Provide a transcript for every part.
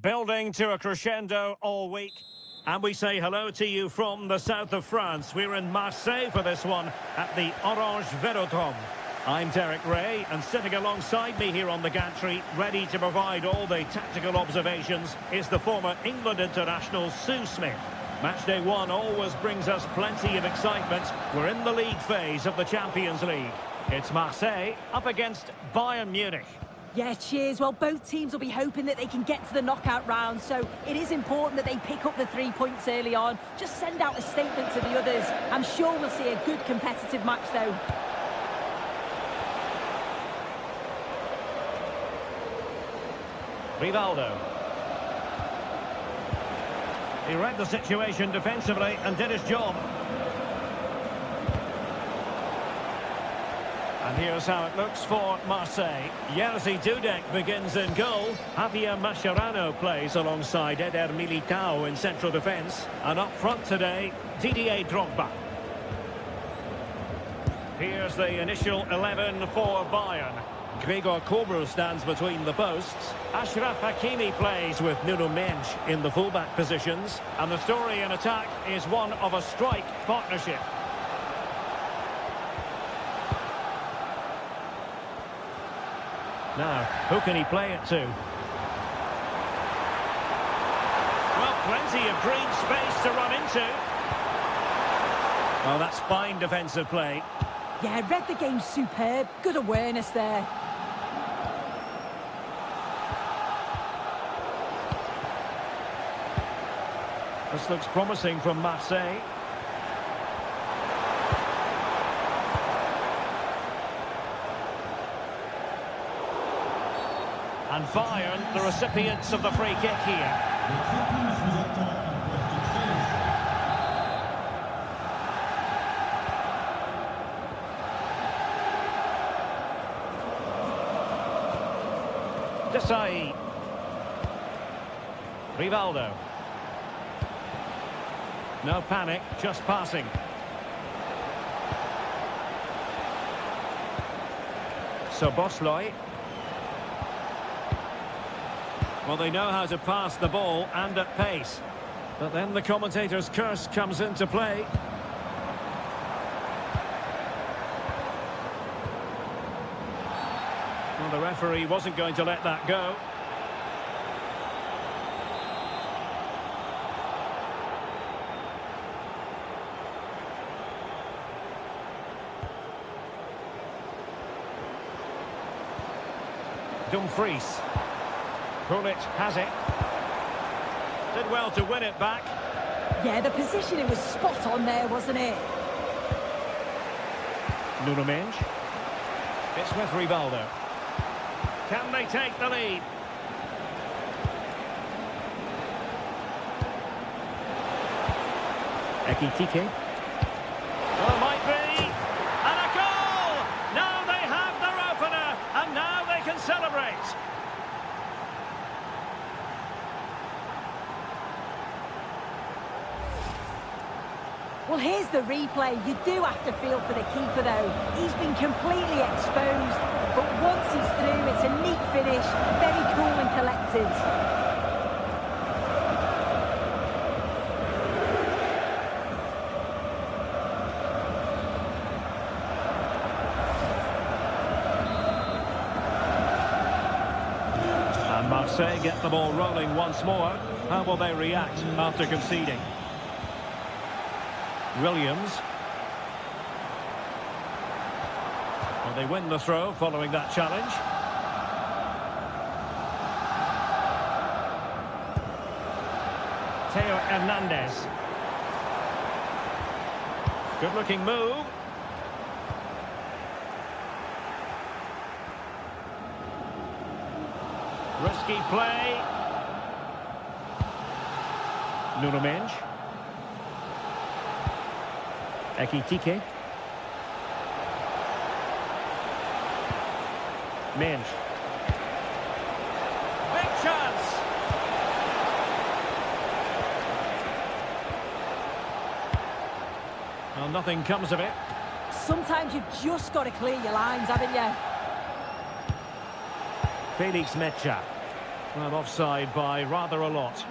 Building to a crescendo all week. And we say hello to you from the south of France. We're in Marseille for this one at the Orange Velodrome. I'm Derek Ray, and sitting alongside me here on the gantry, ready to provide all the tactical observations, is the former England international Sue Smith. Matchday one always brings us plenty of excitement. We're in the league phase of the Champions League. It's Marseille up against Bayern Munich. Yeah, cheers. Well, both teams will be hoping that they can get to the knockout round, so it is important that they pick up the 3 points early on. Just send out a statement to the others. I'm sure we'll see a good competitive match, though. Rivaldo. He read the situation defensively and did his job. And here's how it looks for Marseille. Jerzy Dudek begins in goal. Javier Mascherano plays alongside Eder Militao in central defence. And up front today, Didier Drogba. Here's the initial 11 for Bayern. Gregor Kobel stands between the posts. Achraf Hakimi plays with Nuno Mendes in the fullback positions. And the story in attack is one of a strike partnership. Now, who can he play it to? Well, plenty of green space to run into. Oh, that's fine defensive play. Yeah, read the game superb. Good awareness there. This looks promising from Marseille. And Bayern, the recipients of the free kick here. Desailly. Rivaldo. No panic, just passing. Szoboszlai. Well, they know how to pass the ball and at pace. But then the commentator's curse comes into play. Well, the referee wasn't going to let that go. Dumfries. Pulisic has it. Did well to win it back. Yeah, the positioning was spot on there, wasn't it? Nuno Mendes. It's with Rivaldo. Can they take the lead? Ekitike. Well, it might be. And a goal! Now they have their opener, and now they can celebrate. Well, here's the replay. You do have to feel for the keeper, though. He's been completely exposed. But once he's through, it's a neat finish. Very cool and collected. And Marseille get the ball rolling once more. How will they react after conceding? Williams. Well, they win the throw following that challenge. Theo Hernandez. Good-looking move. Risky play. Nuno Mendes. Ekitike. Mendes. Big chance. Well, nothing comes of it. Sometimes you've just got to clear your lines, haven't you? Felix Mecha. Well, offside by rather a lot.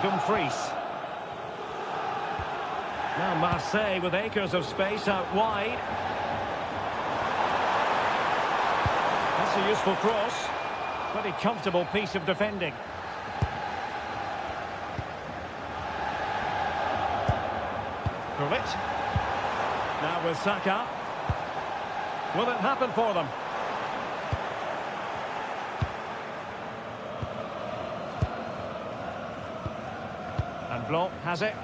Dumfries. Now Marseille with acres of space out wide. That's a useful cross. Pretty comfortable piece of defending. Krullit. Now with Saka. Will it happen for them? And Blanc has it.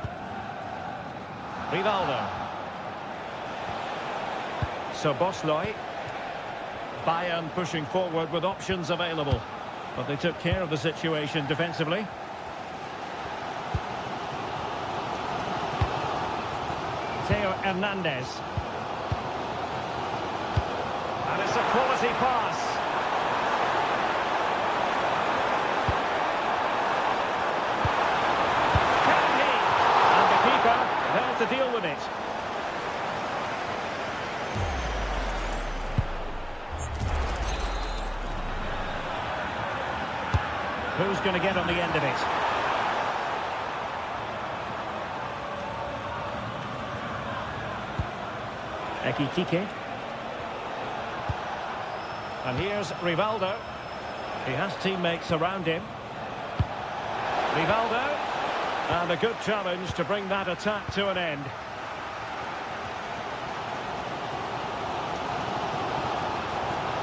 Rivaldo. Szoboszlai. Bayern pushing forward with options available. But they took care of the situation defensively. Theo Hernandez. And it's a quality pass. There to deal with it. Who's going to get on the end of it? Ekitike. And here's Rivaldo. He has teammates around him. Rivaldo. And a good challenge to bring that attack to an end.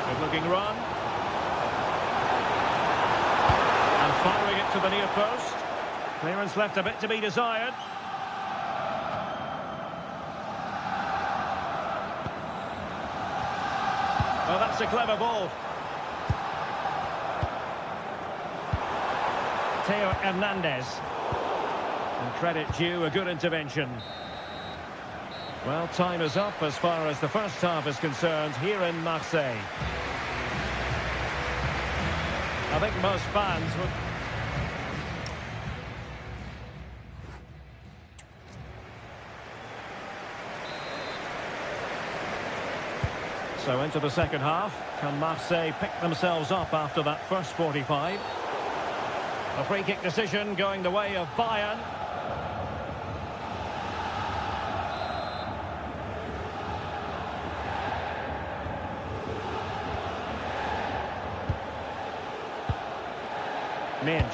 Good looking run. And firing it to the near post. Clearance left a bit to be desired. Oh, that's a clever ball. Theo Hernandez. And credit due, a good intervention. Well, time is up as far as the first half is concerned here in Marseille. I think most fans would... So into the second half, can Marseille pick themselves up after that first 45? A free kick decision going the way of Bayern. Minge.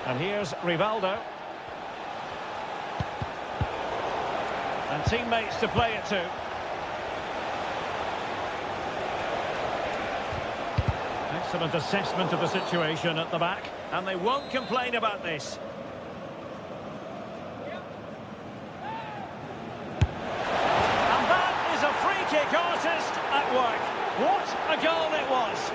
And here's Rivaldo. And teammates to play it to. Excellent assessment of the situation at the back. And they won't complain about this. And that is a free kick artist at work. What a goal it was.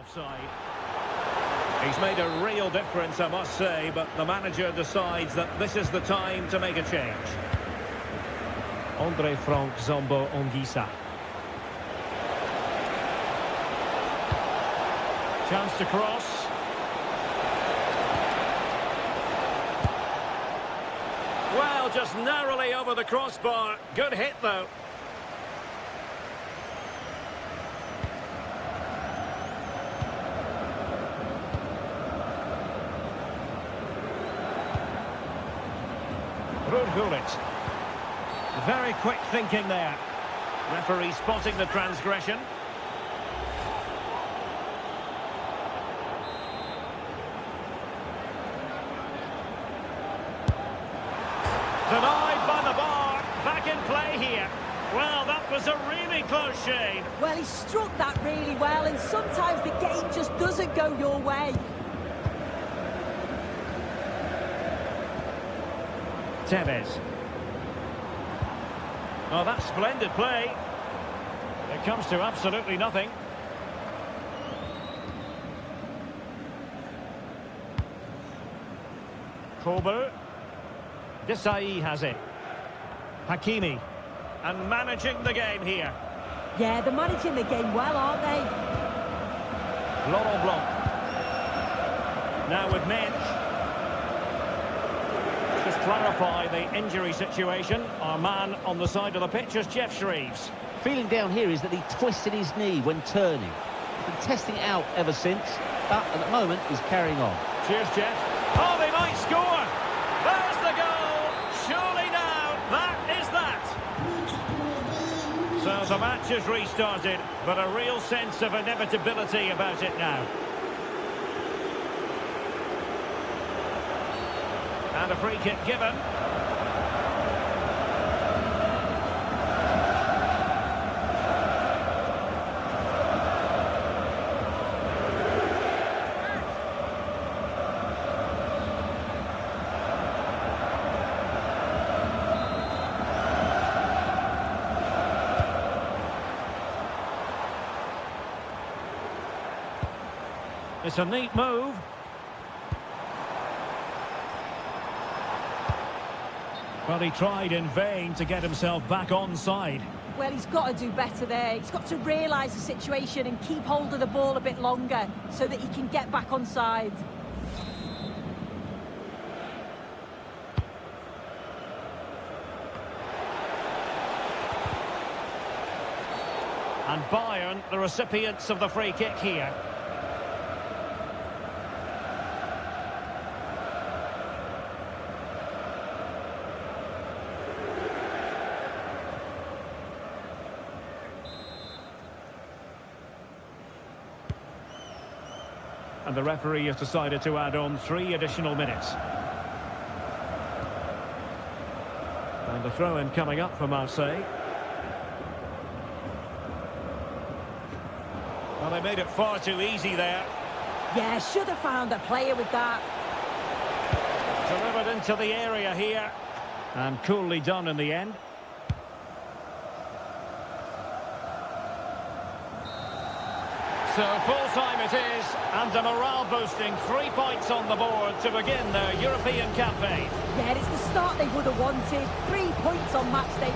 offside. He's made a real difference, I must say, but the manager decides that this is the time to make a change. Andre Frank Zombo Ongisa. Chance to cross. Well, just narrowly over the crossbar. Good hit, though. Rudhulit. Very quick thinking there. Referee spotting the transgression. Denied by the bar. Back in play here. Well, that was a really close shave. Well, he struck that really well, and sometimes the game just doesn't go your way. Tevez. Oh, that's splendid play. It comes to absolutely nothing. Kober. Desai has it. Hakimi. And managing the game here. Yeah, they're managing the game well, aren't they? Laurent Blanc. Now with Mensch. Just clarify the injury situation. Our man on the side of the pitch is Jeff Shreves. Feeling down here is that he twisted his knee when turning. He's been testing it out ever since, but at the moment he's carrying on. Cheers, Jeff. Oh, they might score! There's the goal! Surely now, that is that! So the match has restarted, but a real sense of inevitability about it now. And a free kick given. It's a neat move. Well, he tried in vain to get himself back onside. Well, he's got to do better there. He's got to realise the situation and keep hold of the ball a bit longer so that he can get back onside. And Bayern, the recipients of the free kick here. And the referee has decided to add on 3 additional minutes. And the throw-in coming up for Marseille. Well, they made it far too easy there. Yeah, should have found a player with that. Delivered into the area here. And coolly done in the end. So full-time it is, and a morale-boosting 3 points on the board to begin their European campaign. Yeah, it's the start they would have wanted. 3 points on match day.